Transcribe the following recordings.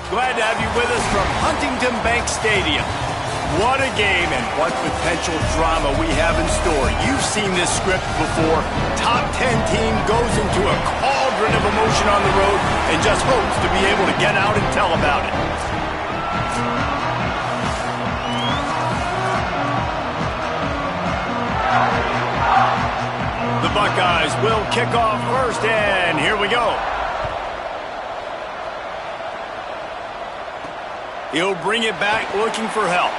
Glad to have you with us from Huntington Bank Stadium. What a game and what potential drama we have in store. You've seen this script before. Top 10 team goes into a cauldron of emotion on the road and just hopes to be able to get out and tell about it. The Buckeyes will kick off first, and here we go. He'll bring it back looking for help.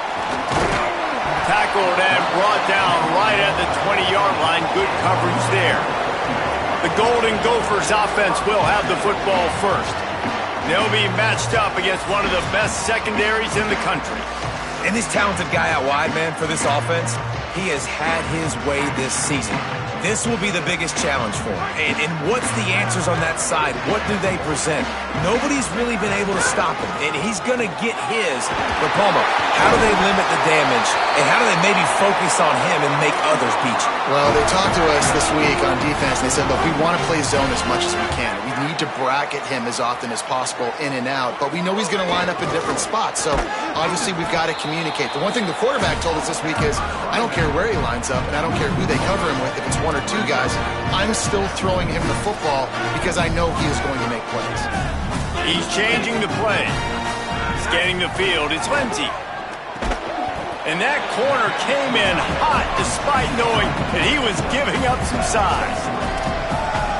Tackled and brought down right at the 20-yard line. Good coverage there. The Golden Gophers offense will have the football first. They'll be matched up against one of the best secondaries in the country. And this talented guy out wide, man, for this offense, he has had his way this season. This will be the biggest challenge for him. And what's the answers on that side? What do they present? Nobody's really been able to stop him, and he's going to get his. But, Palmer, how do they limit the damage, and how do they maybe focus on him and make others beat you? Well, they talked to us this week on defense, and they said, look, we want to play zone as much as we can. We need to bracket him as often as possible in and out, but we know he's going to line up in different spots, so obviously we've got to communicate. The one thing the quarterback told us this week is, I don't care where he lines up, and I don't care who they cover him with, if it's one or two guys, I'm still throwing him the football because I know he is going to make plays. He's changing the play. Scanning the field, it's Lindsey. And that corner came in hot despite knowing that he was giving up some size.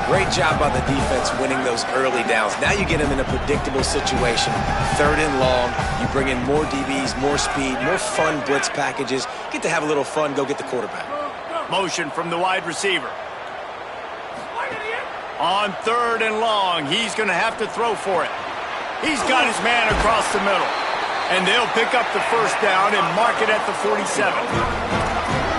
Great job by the defense winning those early downs. Now you get him in a predictable situation. 3rd and long, you bring in more DBs, more speed, more fun blitz packages. Get to have a little fun, go get the quarterback. Motion from the wide receiver. On 3rd and long, he's going to have to throw for it. He's got his man across the middle. And they'll pick up the first down and mark it at the 47.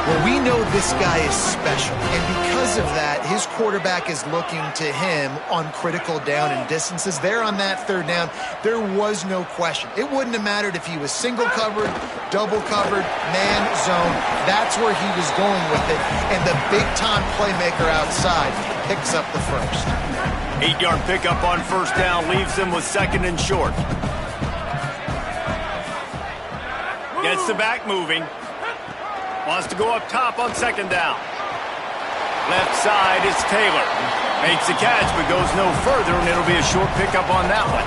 Well, we know this guy is special, and because of that, his quarterback is looking to him on critical down and distances. There on that 3rd down, there was no question. It wouldn't have mattered if he was single covered, double covered, man, zone. That's where he was going with it, and the big-time playmaker outside picks up the first. 8-yard pickup on 1st down leaves them with 2nd and short. Gets the back moving. Wants to go up top on 2nd down. Left side is Taylor. Makes the catch, but goes no further, and it'll be a short pickup on that one.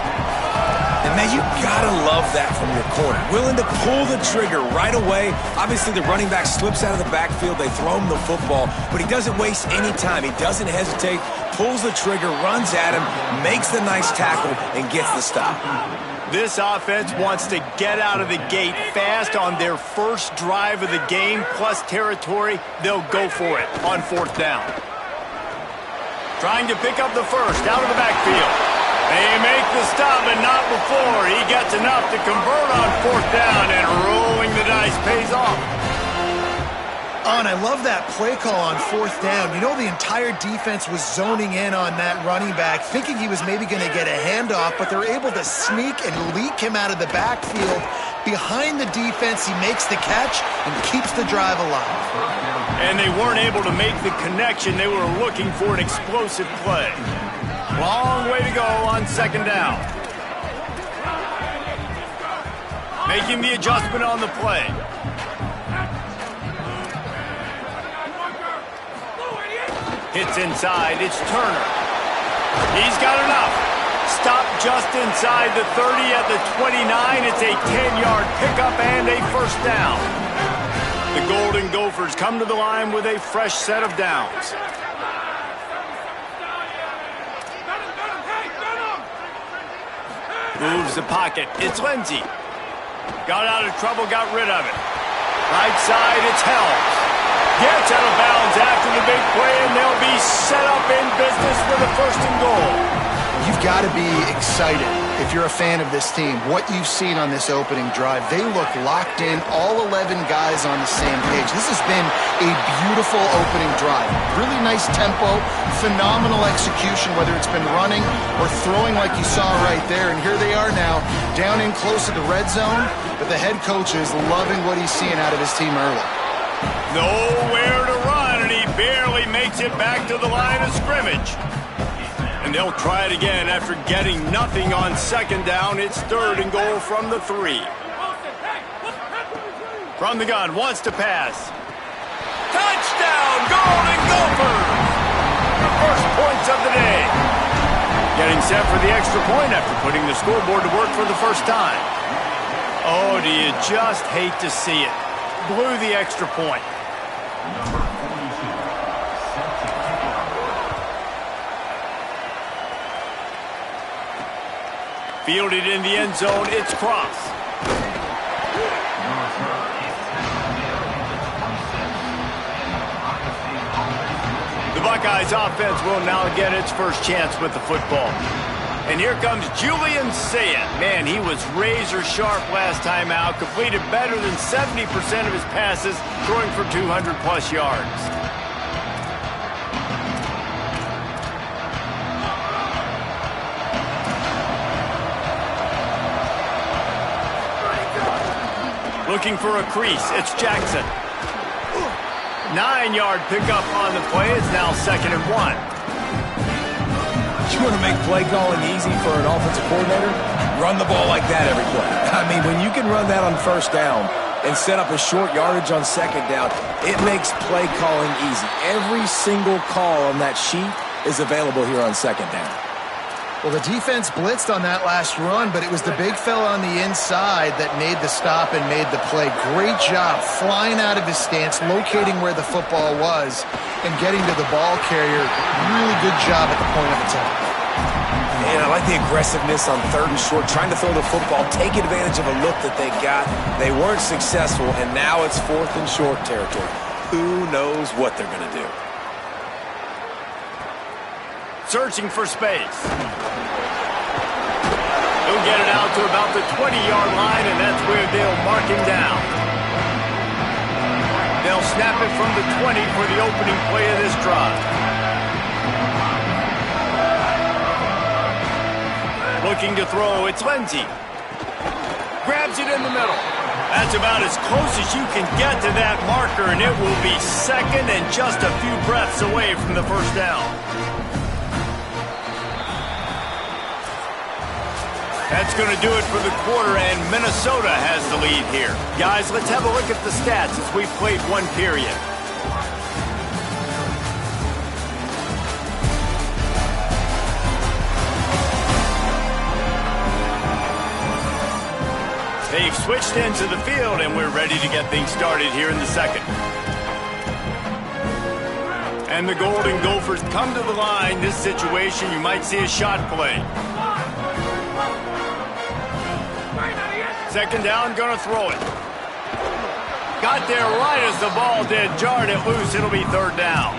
And, man, you got to love that from your corner. Willing to pull the trigger right away. Obviously, the running back slips out of the backfield. They throw him the football, but he doesn't waste any time. He doesn't hesitate, pulls the trigger, runs at him, makes the nice tackle, and gets the stop. This offense wants to get out of the gate fast on their first drive of the game, plus territory. They'll go for it on 4th down. Trying to pick up the first out of the backfield. They make the stop, but not before. He gets enough to convert on 4th down, and rolling the dice pays off. Oh, and I love that play call on 4th down. You know, the entire defense was zoning in on that running back, thinking he was maybe going to get a handoff, but they're able to sneak and leak him out of the backfield. Behind the defense, he makes the catch and keeps the drive alive. And they weren't able to make the connection. They were looking for an explosive play. Long way to go on 2nd down. Making the adjustment on the play. Hits inside, it's Turner. He's got enough. Stop just inside the 30 at the 29. It's a 10-yard pickup and a 1st down. The Golden Gophers come to the line with a fresh set of downs. Moves the pocket, it's Lindsey. Got out of trouble, got rid of it. Right side, it's Helms. Gets out of bounds after the big play, and they'll be set up in business for the 1st and goal. You've got to be excited if you're a fan of this team. What you've seen on this opening drive, they look locked in, all 11 guys on the same page. This has been a beautiful opening drive. Really nice tempo, phenomenal execution, whether it's been running or throwing like you saw right there. And here they are now, down in close to the red zone, but the head coach is loving what he's seeing out of his team early. Nowhere to run, and he barely makes it back to the line of scrimmage. And And they'll try it again after getting nothing on second down. It's 3rd and goal from the 3. From the gun, wants to pass. Touchdown, Golden Gophers! The first points of the day. Getting set for the extra point after putting the scoreboard to work for the first time. Oh, do you just hate to see it? Blew the extra point. Fielded in the end zone, it's Cross. The Buckeyes offense will now get its first chance with the football. And here comes Julian Sayet. Man, he was razor sharp last time out. Completed better than 70% of his passes, throwing for 200-plus yards. Looking for a crease, it's Jackson. 9-yard pickup on the play. It's now 2nd and 1. You want to make play calling easy for an offensive coordinator? Run the ball like that every play. I mean, when you can run that on first down and set up a short yardage on second down, it makes play calling easy. Every single call on that sheet is available here on second down. Well, the defense blitzed on that last run, but it was the big fella on the inside that made the stop and made the play. Great job flying out of his stance, locating where the football was, and getting to the ball carrier. Really good job at the point of attack. Man, I like the aggressiveness on 3rd and short, trying to throw the football, take advantage of a look that they got. They weren't successful, and now it's 4th and short territory. Who knows what they're going to do? Searching for space. He'll get it out to about the 20-yard line, and that's where they'll mark him down. They'll snap it from the 20 for the opening play of this drive. Looking to throw, it's Lindsey. Grabs it in the middle. That's about as close as you can get to that marker, and it will be 2nd and just a few breaths away from the first down. That's going to do it for the quarter, and Minnesota has the lead here. Guys, let's have a look at the stats as we've played one period. They've switched into the field, and we're ready to get things started here in the second. And the Golden Gophers come to the line. This situation, you might see a shot play. 2nd down, gonna throw it. Got there right as the ball did. Jarred it loose. It'll be 3rd down.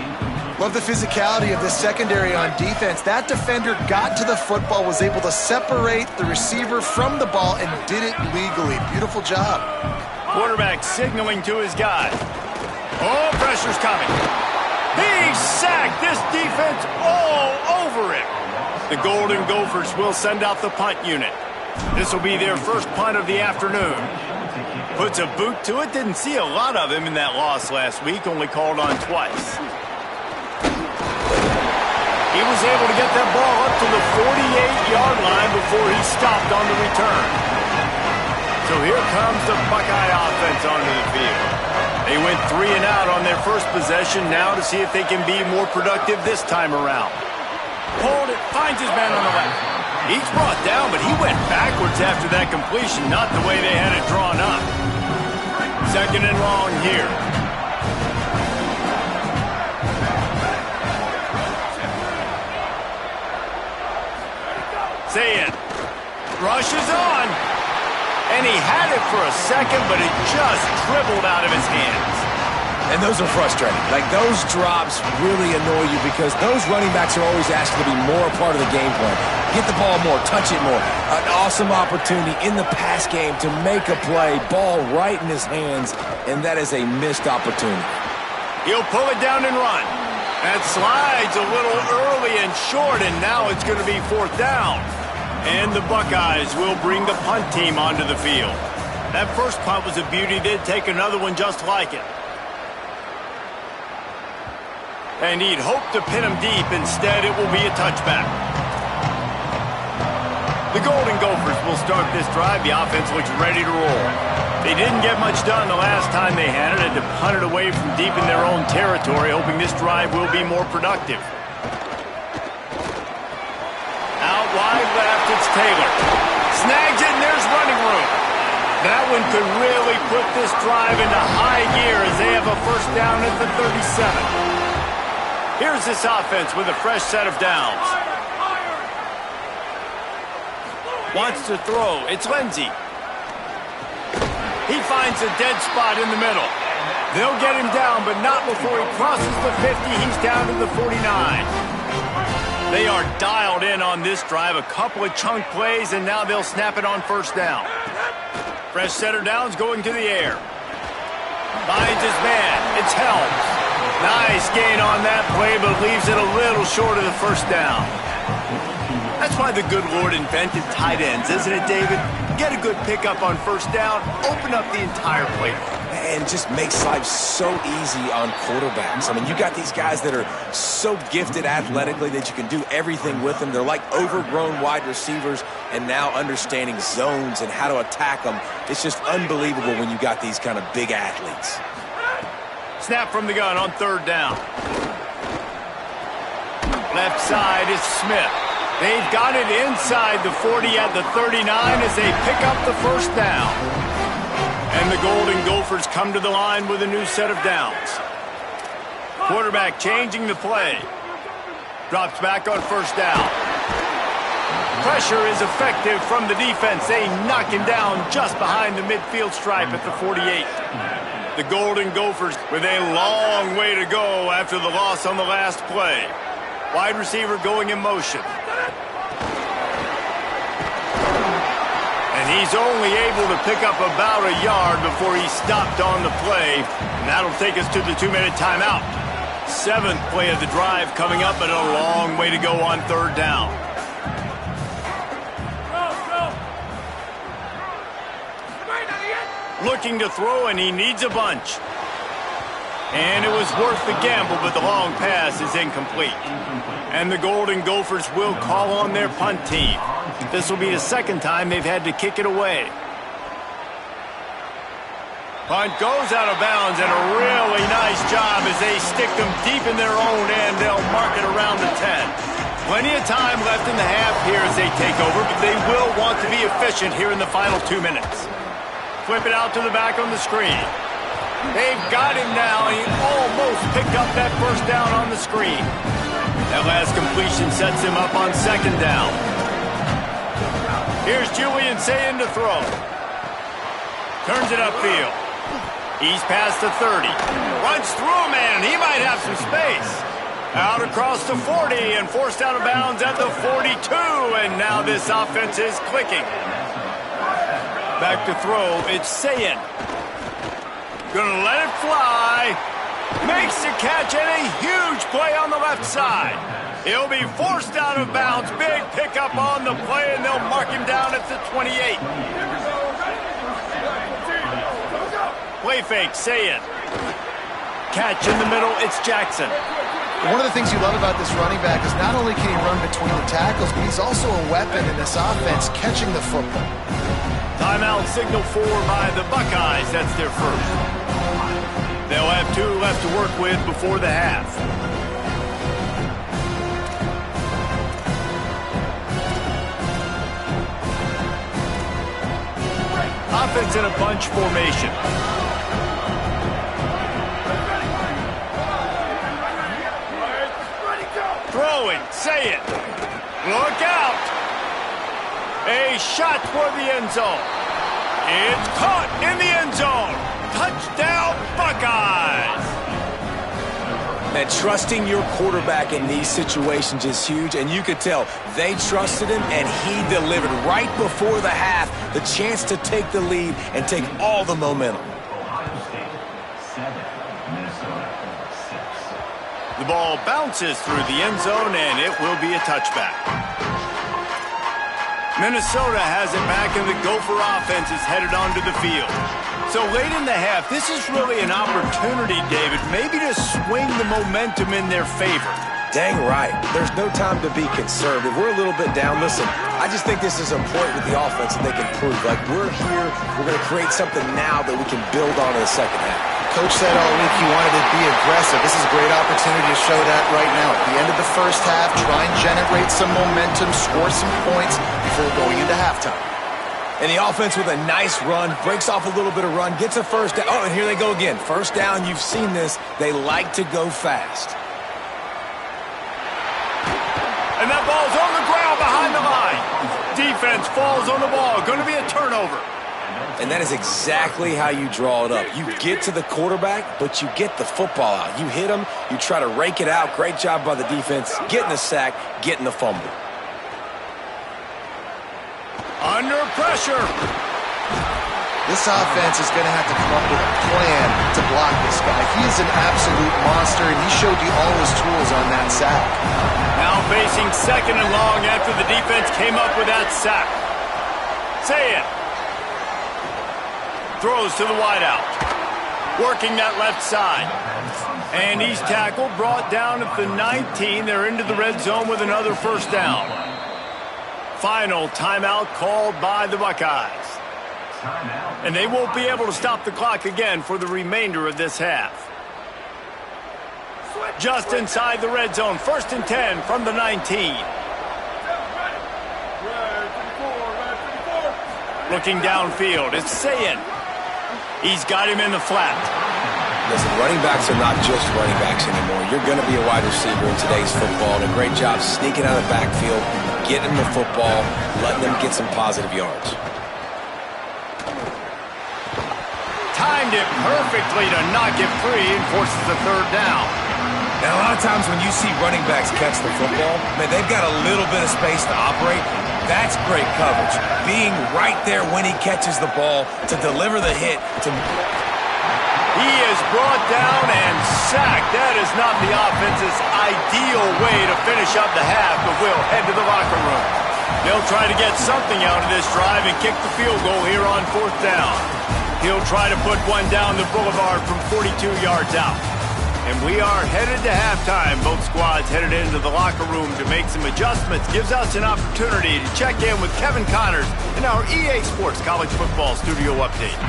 Love the physicality of this secondary on defense. That defender got to the football, was able to separate the receiver from the ball, and did it legally. Beautiful job. Quarterback signaling to his guy. Oh, pressure's coming. He's sacked. This defense all over him. The Golden Gophers will send out the punt unit. This will be their first punt of the afternoon. Puts a boot to it. Didn't see a lot of him in that loss last week. Only called on twice. He was able to get that ball up to the 48-yard line before he stopped on the return. So here comes the Buckeye offense onto the field. They went 3 and out on their first possession. Now to see if they can be more productive this time around. Pulled it, finds his man on the left. He's brought down, but he went backwards after that completion, not the way they had it drawn up. 2nd and long here. Sayet rushes on, and he had it for a second, but it just dribbled out of his hands. And those are frustrating. Like, those drops really annoy you because those running backs are always asked to be more a part of the game plan. Get the ball more, touch it more. An awesome opportunity in the pass game to make a play, ball right in his hands, and that is a missed opportunity. He'll pull it down and run. That slides a little early and short, and now it's going to be 4th down. And the Buckeyes will bring the punt team onto the field. That first punt was a beauty. They'd take another one just like it. And he'd hoped to pin him deep. Instead, it will be a touchback. The Golden Gophers will start this drive. The offense looks ready to roll. They didn't get much done the last time they had it to punt it away from deep in their own territory, hoping this drive will be more productive. Out wide left, it's Taylor. Snags it, and there's running room. That one could really put this drive into high gear as they have a first down at the 37. Here's this offense with a fresh set of downs. Wants to throw. It's Lindsey. He finds a dead spot in the middle. They'll get him down, but not before he crosses the 50. He's down to the 49. They are dialed in on this drive. A couple of chunk plays, and now they'll snap it on first down. Fresh set of downs going to the air. Finds his man. It's Helms. Nice gain on that play, but leaves it a little short of the first down. That's why the good Lord invented tight ends, isn't it, David? Get a good pickup on first down, open up the entire plate. And just makes life so easy on quarterbacks. I mean, you got these guys that are so gifted athletically that you can do everything with them. They're like overgrown wide receivers, and now understanding zones and how to attack them. It's just unbelievable when you got these kind of big athletes. Snap from the gun on third down. Left side is Smith. They've got it inside the 40 at the 39 as they pick up the first down. And the Golden Gophers come to the line with a new set of downs. Quarterback changing the play. Drops back on first down. Pressure is effective from the defense. They knock him down just behind the midfield stripe at the 48. The Golden Gophers with a long way to go after the loss on the last play. Wide receiver going in motion. And he's only able to pick up about a yard before he stopped on the play. And that'll take us to the 2-minute timeout. 7th play of the drive coming up, but a long way to go on third down. Looking to throw, and he needs a bunch. And it was worth the gamble, but the long pass is incomplete. And the Golden Gophers will call on their punt team. This will be the second time they've had to kick it away. Punt goes out of bounds, and a really nice job as they stick them deep in their own end. They'll mark it around the 10. Plenty of time left in the half here as they take over, but they will want to be efficient here in the final 2 minutes. Flip it out to the back on the screen. They've got him now. He almost picked up that first down on the screen. That last completion sets him up on second down. Here's Julian Sayin to throw. Turns it upfield. He's past the 30. Runs through a man. He might have some space. Out across the 40 and forced out of bounds at the 42. And now this offense is clicking. Back to throw. It's Sayin. Gonna let it fly. Makes the catch and a huge play on the left side. He'll be forced out of bounds. Big pickup on the play, and they'll mark him down at the 28. Play fake, Sayin. Catch in the middle, it's Jackson. One of the things you love about this running back is not only can he run between the tackles, but he's also a weapon in this offense, catching the football. Timeout signal for by the Buckeyes. That's their first. They'll have 2 left to work with before the half. Offense in a bunch formation. Throwing, say it. Look out. A shot toward the end zone. It's caught in the end zone. Touchdown, Buckeyes. And trusting your quarterback in these situations is huge, and you could tell they trusted him, and he delivered right before the half, the chance to take the lead and take all the momentum. The ball bounces through the end zone, and it will be a touchback. Minnesota has it back, and the Gopher offense is headed onto the field. So late in the half, this is really an opportunity, David, maybe to swing the momentum in their favor. Dang right. There's no time to be conservative. We're a little bit down. Listen, I just think this is a point with the offense that they can prove. Like, we're here. We're going to create something now that we can build on in the second half. Coach said all week he wanted to be aggressive. This is a great opportunity to show that right now. At the end of the first half, try and generate some momentum, score some points before going into halftime. And the offense with a nice run, breaks off a little bit of run, gets a first down. Oh, and here they go again. First down, you've seen this. They like to go fast. And that ball's on the ground behind the line. Defense falls on the ball. Going to be a turnover. And that is exactly how you draw it up. You get to the quarterback, but you get the football out. You hit him, you try to rake it out. Great job by the defense, getting the sack, getting the fumble. Under pressure. This offense is going to have to come up with a plan to block this guy. He is an absolute monster, and he showed you all his tools on that sack. Now facing second and long after the defense came up with that sack. Say it. Throws to the wideout. Working that left side. And he's tackled, brought down at the 19. They're into the red zone with another first down. Final timeout called by the Buckeyes. And they won't be able to stop the clock again for the remainder of this half. Just inside the red zone, 1st and 10 from the 19. Looking downfield, it's Sayin. He's got him in the flat. Listen, running backs are not just running backs anymore. You're going to be a wide receiver in today's football, and a great job sneaking out of the backfield, getting them the football, letting them get some positive yards. Timed it perfectly to knock it free and forces the third down. Now, a lot of times when you see running backs catch the football, man, they've got a little bit of space to operate. That's great coverage. Being right there when he catches the ball to deliver the hit. He is brought down and sacked. That is not the offense's ideal way to finish up the half, but we'll head to the locker room. They'll try to get something out of this drive and kick the field goal here on 4th down. He'll try to put one down the boulevard from 42 yards out. And we are headed to halftime. Both squads headed into the locker room to make some adjustments. Gives us an opportunity to check in with Kevin Connors in our EA Sports College Football Studio Update.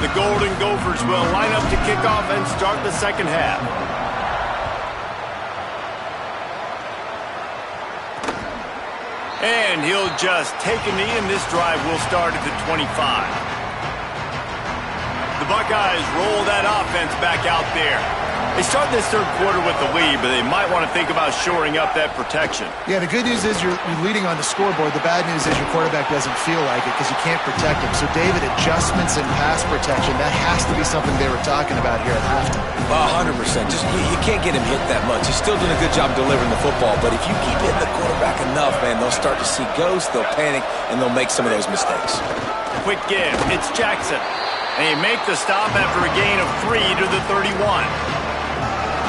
The Golden Gophers will line up to kick off and start the second half. And he'll just take a knee, and this drive will start at the 25. The Buckeyes roll that offense back out there. They start this third quarter with the lead, but they might want to think about shoring up that protection. Yeah, the good news is you're leading on the scoreboard. The bad news is your quarterback doesn't feel like it because you can't protect him. So, David, adjustments in pass protection, that has to be something they were talking about here at halftime. 100%. Just you can't get him hit that much. He's still doing a good job delivering the football, but if you keep hitting the quarterback enough, man, they'll start to see ghosts, they'll panic, and they'll make some of those mistakes. Quick give. It's Jackson. And he make the stop after a gain of 3 to the 31.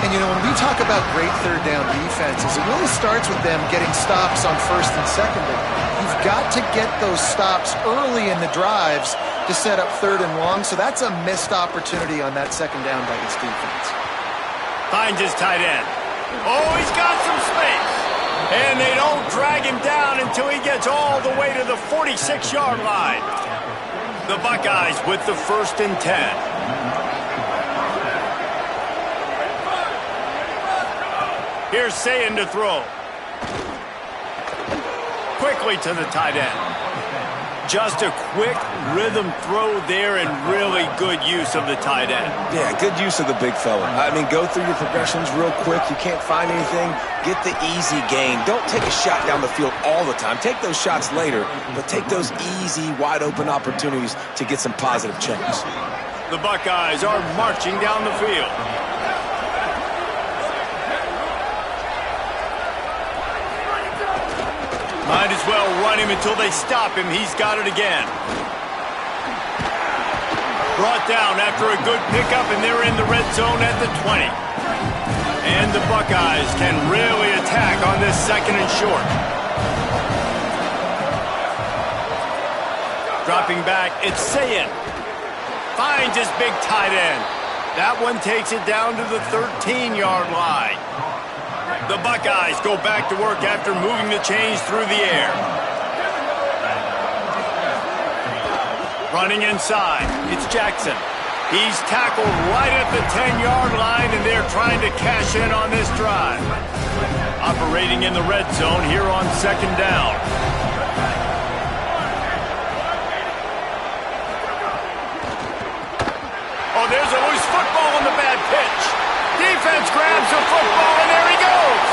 And, you know, when we talk about great third down defenses, it really starts with them getting stops on 1st and 2nd down. You've got to get those stops early in the drives to set up 3rd and long, so that's a missed opportunity on that 2nd down by this defense. Finds his tight end. Oh, he's got some space. And they don't drag him down until he gets all the way to the 46-yard line. The Buckeyes with the 1st and 10. Here's Sayin to throw. Quickly to the tight end. Just a quick rhythm throw there and really good use of the tight end. Yeah, good use of the big fella. I mean, go through your progressions real quick. You can't find anything. Get the easy gain. Don't take a shot down the field all the time. Take those shots later, but take those easy, wide-open opportunities to get some positive chunks. The Buckeyes are marching down the field. Might as well run him until they stop him. He's got it again. Brought down after a good pickup, and they're in the red zone at the 20. And the Buckeyes can really attack on this 2nd and short. Dropping back, it's Sayin. Finds his big tight end. That one takes it down to the 13-yard line. The Buckeyes go back to work after moving the chains through the air. Running inside, it's Jackson. He's tackled right at the 10-yard line, and they're trying to cash in on this drive. Operating in the red zone here on second down. Oh, there's a loose football on the bad pitch. Defense grabs the football, and there he goes.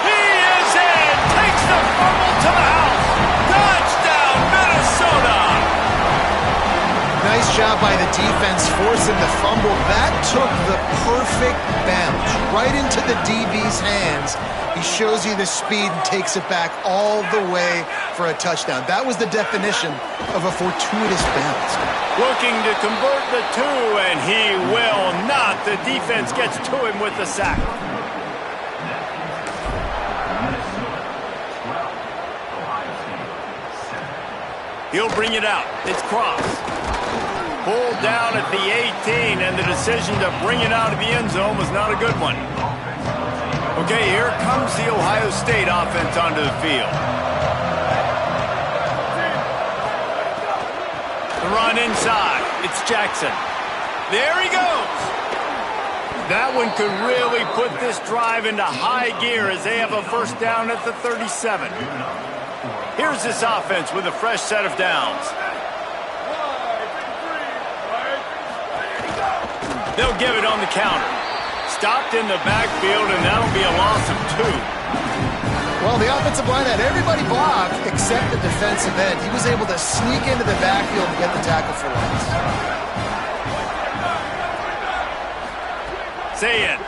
He is in. Takes the fumble to the house. Touchdown, Minnesota. Nice job by the defense forcing the fumble. That took the perfect bounce right into the DB's hands. He shows you the speed and takes it back all the way for a touchdown. That was the definition of a fortuitous bounce. Looking to convert the two, and he will not. The defense gets to him with the sack. He'll bring it out. It's Cross. Pulled down at the 18, and the decision to bring it out of the end zone was not a good one. Okay, here comes the Ohio State offense onto the field. The run inside. It's Jackson. There he goes. That one could really put this drive into high gear as they have a first down at the 37. Here's this offense with a fresh set of downs. They'll give it on the counter. Stopped in the backfield, and that'll be a loss of 2. Well, the offensive line had everybody blocked except the defensive end. He was able to sneak into the backfield and get the tackle for loss. Say it.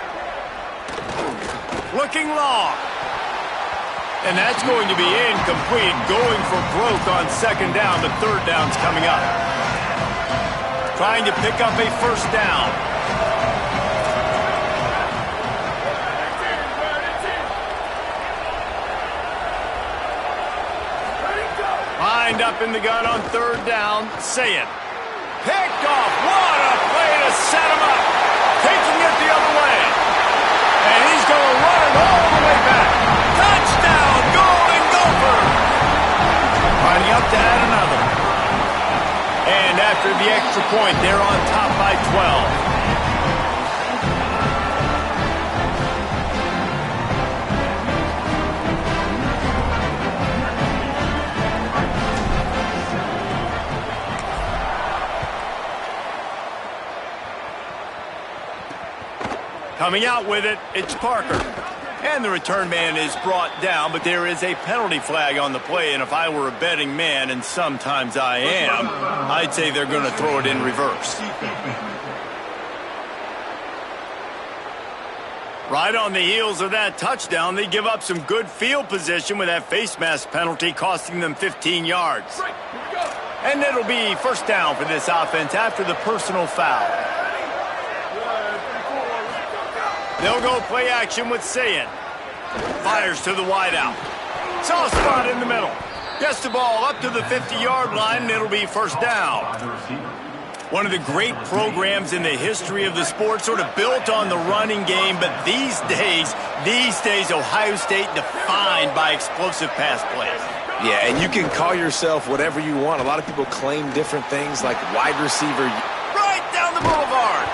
Looking long. And that's going to be incomplete. Going for broke on second down, but third down's coming up. Trying to pick up a first down. Lined up in the gun on third down. Say it. Picked off. What a play to set him up. Taking it the other way. And he's going to run it all the way back. Touchdown, Golden Gopher. Lining up to add another. And after the extra point, they're on top by 12. Coming out with it, it's Parker. And the return man is brought down, but there is a penalty flag on the play, and if I were a betting man, and sometimes I am, I'd say they're going to throw it in reverse. Right on the heels of that touchdown, they give up some good field position with that face mask penalty costing them 15 yards. And it'll be first down for this offense after the personal foul. They'll go play action with Sayin. Fires to the wideout. Soft spot in the middle. Gets the ball up to the 50-yard line, and it'll be first down. One of the great programs in the history of the sport, sort of built on the running game, but these days, Ohio State defined by explosive pass plays. Yeah, and you can call yourself whatever you want. A lot of people claim different things like wide receiver. Right down the boulevard.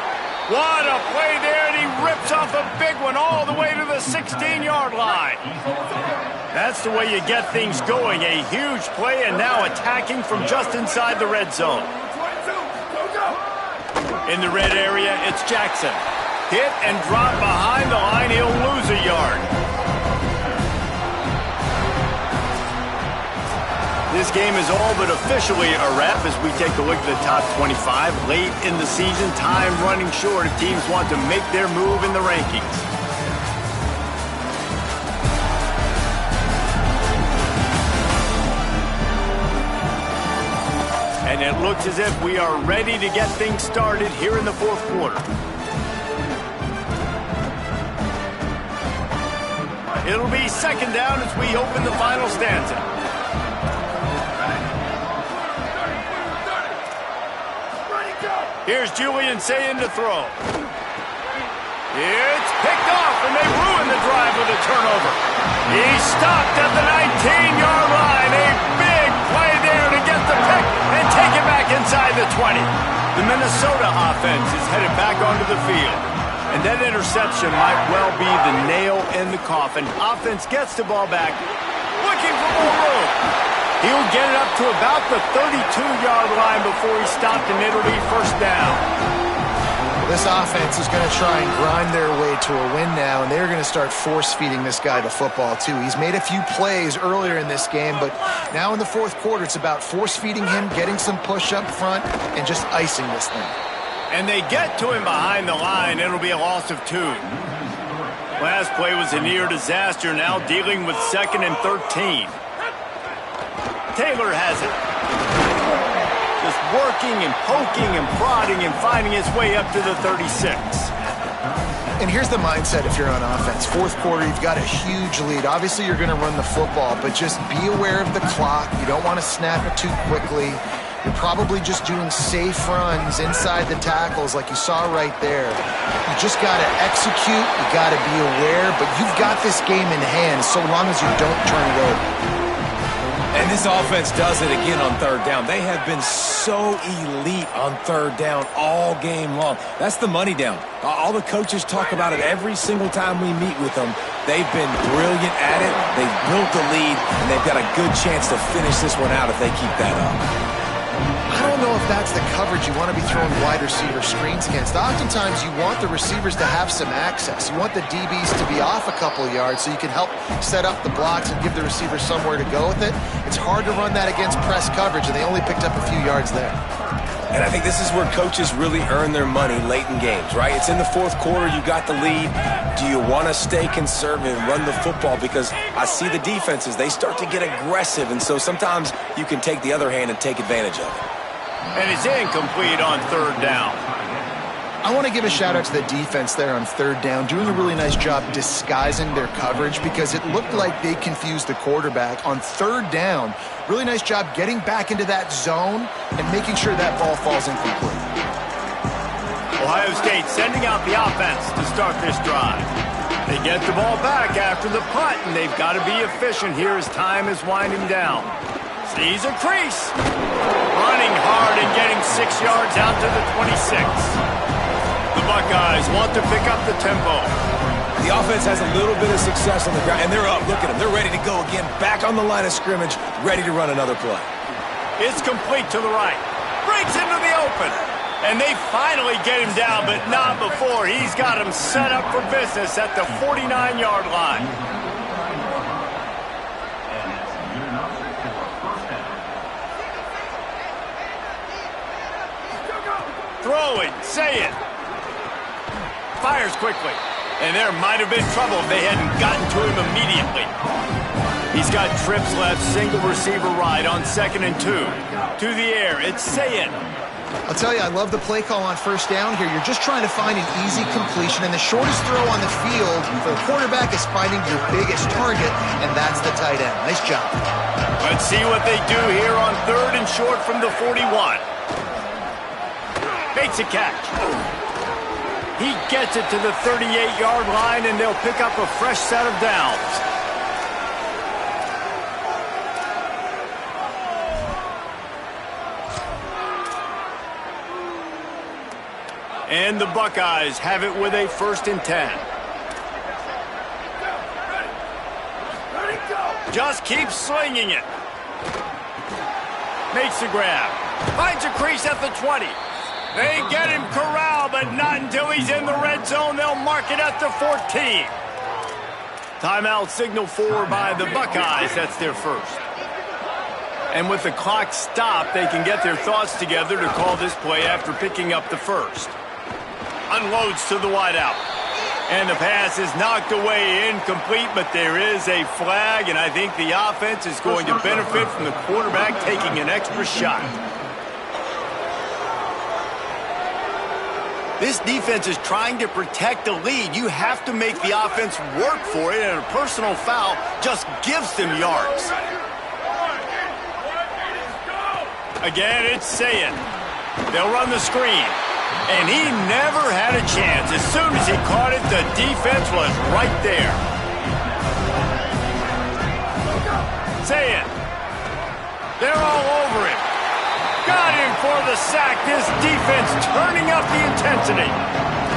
What a play there, and he rips off a big one all the way to the 16-yard line. That's the way you get things going. A huge play, and now attacking from just inside the red zone. In the red area, it's Jackson. Hit and drop behind the line. He'll lose a yard. This game is all but officially a wrap as we take a look at the top 25. Late in the season, time running short if teams want to make their move in the rankings. And it looks as if we are ready to get things started here in the fourth quarter. It'll be second down as we open the final stanza. Ready, go! Here's Julian saying to throw. It's picked off, and they ruin the drive with a turnover. He's stopped at the 19-yard line. A big play there to get the pick and take it back inside the 20. The Minnesota offense is headed back onto the field. And that interception might well be the nail in the coffin. Offense gets the ball back, looking for more room. He'll get it up to about the 32-yard line before he's stopped, and it'll be first down. This offense is going to try and grind their way to a win now, and they're going to start force-feeding this guy the football, too. He's made a few plays earlier in this game, but now in the fourth quarter, it's about force-feeding him, getting some push up front, and just icing this thing. And they get to him behind the line. It'll be a loss of 2. Last play was a near disaster, now dealing with 2nd and 13. Taylor has it. Just working and poking and prodding and finding his way up to the 36. And here's the mindset if you're on offense. Fourth quarter, you've got a huge lead. Obviously, you're going to run the football, but just be aware of the clock. You don't want to snap it too quickly. You're probably just doing safe runs inside the tackles like you saw right there. You just got to execute. You got to be aware, but you've got this game in hand so long as you don't turn it over. And this offense does it again on third down. They have been so elite on third down all game long. That's the money down. All the coaches talk about it every single time we meet with them. They've been brilliant at it. They've built the lead, and they've got a good chance to finish this one out if they keep that up. I don't know if that's the coverage you want to be throwing wide receiver screens against. Oftentimes, you want the receivers to have some access. You want the DBs to be off a couple yards so you can help set up the blocks and give the receiver somewhere to go with it. It's hard to run that against press coverage, and they only picked up a few yards there. And I think this is where coaches really earn their money late in games, right? It's in the fourth quarter. You got the lead. Do you want to stay conservative and run the football? Because I see the defenses, they start to get aggressive, and so sometimes you can take the other hand and take advantage of it. And it's incomplete on third down. I want to give a shout-out to the defense there on third down, doing a really nice job disguising their coverage because it looked like they confused the quarterback on third down. Really nice job getting back into that zone and making sure that ball falls incomplete. Ohio State sending out the offense to start this drive. They get the ball back after the punt, and they've got to be efficient here as time is winding down. Sees a crease. Running hard and getting 6 yards out to the 26. The Buckeyes want to pick up the tempo. The offense has a little bit of success on the ground, and they're up. Look at them. They're ready to go again. Back on the line of scrimmage, ready to run another play. It's complete to the right. Breaks into the open. And they finally get him down, but not before. He's got him set up for business at the 49-yard line. Throw it, say it. Fires quickly. And there might have been trouble if they hadn't gotten to him immediately. He's got trips left, single receiver right on 2nd and 2. To the air, it's say it. I'll tell you, I love the play call on first down here. You're just trying to find an easy completion, and the shortest throw on the field for the quarterback is finding your biggest target, and that's the tight end. Nice job. Let's see what they do here on 3rd and short from the 41. Makes a catch. He gets it to the 38-yard line, and they'll pick up a fresh set of downs. And the Buckeyes have it with a 1st and 10. Just keeps slinging it. Makes the grab. Finds a crease at the 20. They get him corralled, but not until he's in the red zone. They'll mark it at the 14. Timeout signal for by the Buckeyes. That's their first. And with the clock stopped, they can get their thoughts together to call this play after picking up the first. Unloads to the wideout. And the pass is knocked away, incomplete, but there is a flag, and I think the offense is going to benefit from the quarterback taking an extra shot. This defense is trying to protect the lead. You have to make the offense work for it, and a personal foul just gives them yards. Again, it's Sayin. They'll run the screen. And he never had a chance. As soon as he caught it, the defense was right there. Say it. They're all over him. Got him for the sack. This defense turning up the intensity.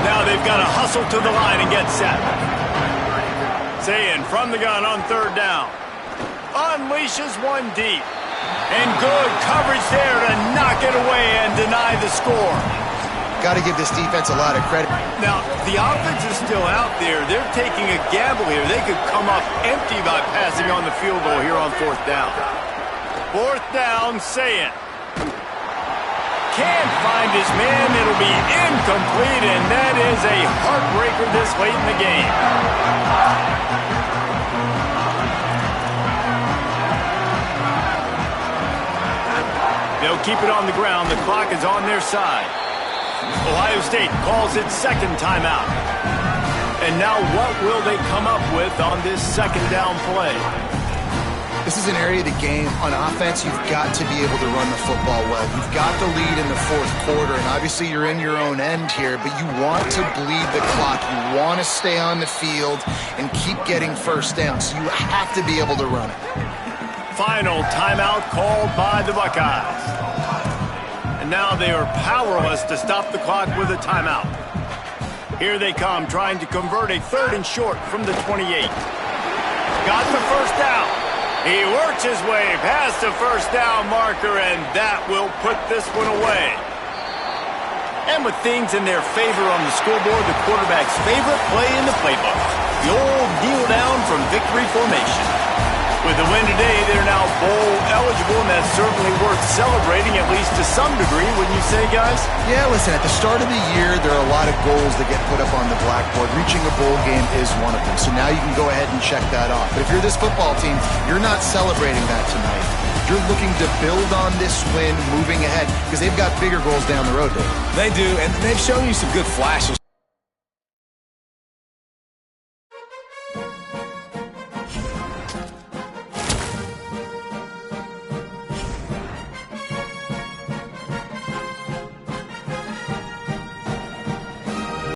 Now they've got to hustle to the line and get set. Sayin from the gun on third down. Unleashes one deep. And good coverage there to knock it away and deny the score. Got to give this defense a lot of credit. Now, the offense is still out there. They're taking a gamble here. They could come up empty by passing on the field goal here on fourth down. Fourth down, Sayin. Can't find his man. It'll be incomplete, and that is a heartbreaker this late in the game. They'll keep it on the ground. The clock is on their side. Ohio State calls its second timeout. And now what will they come up with on this second down play? This is an area of the game. On offense, you've got to be able to run the football well. You've got the lead in the fourth quarter, and obviously you're in your own end here, but you want to bleed the clock. You want to stay on the field and keep getting first down, so you have to be able to run it. Final timeout called by the Buckeyes. And now they are powerless to stop the clock with a timeout. Here they come, trying to convert a third and short from the 28. Got the first down. He works his way past the first down marker, and that will put this one away. And with things in their favor on the scoreboard, the quarterback's favorite play in the playbook, the old kneel down from victory formation. With the win today, they're now bowl eligible, and that's certainly worth celebrating, at least to some degree, wouldn't you say, guys? Yeah, listen, at the start of the year, there are a lot of goals that get put up on the blackboard. Reaching a bowl game is one of them, so now you can go ahead and check that off. But if you're this football team, you're not celebrating that tonight. You're looking to build on this win moving ahead because they've got bigger goals down the road, Dave. They do, and they've shown you some good flashes.